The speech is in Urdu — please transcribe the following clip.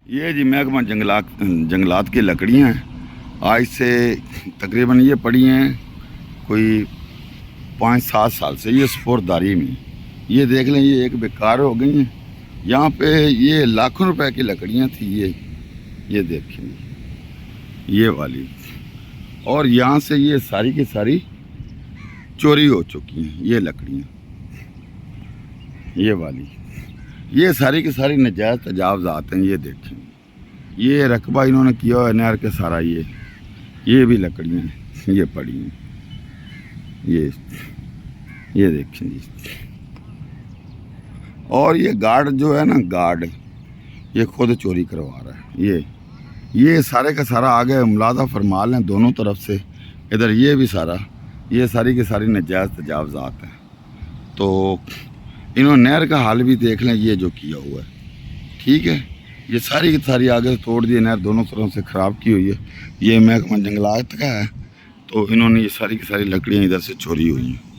یہ جی محکمہ جنگلات کی لکڑیاں ہیں. آج سے تقریباً یہ پڑی ہیں کوئی 5-7 سال سے یہ سپرداری میں. یہ دیکھ لیں یہ ایک بیکار ہو گئی ہیں. یہاں پہ یہ لاکھوں روپے کی لکڑیاں تھیں. یہ دیکھیں یہ والی, اور یہاں سے یہ ساری کی ساری چوری ہو چکی ہیں. یہ لکڑیاں یہ والی یہ ساری کی ساری نجائز تجاوزات ہیں. یہ دیکھیں یہ رقبہ انہوں نے کیا ہوا ہے نہر کے سارا. یہ بھی لکڑیاں ہیں یہ پڑی ہیں. یہ دیکھیں جی. اور یہ گارڈ جو ہے نا گارڈ یہ خود چوری کروا رہا ہے. یہ سارے کا سارا آگے ملازہ فرما لیں دونوں طرف سے. ادھر یہ بھی سارا یہ ساری کی ساری نجائز تجاوزات ہیں. تو انہوں نے نہر کا حال بھی دیکھ لیں یہ جو کیا ہوا ہے. ٹھیک ہے یہ ساری کی ساری آگے توڑ دی نہر دونوں طرف سے خراب کی ہوئی ہے. یہ محکمہ جنگلات کا ہے. تو انہوں نے یہ ساری کی ساری لکڑیاں ادھر سے چوری ہوئی ہیں.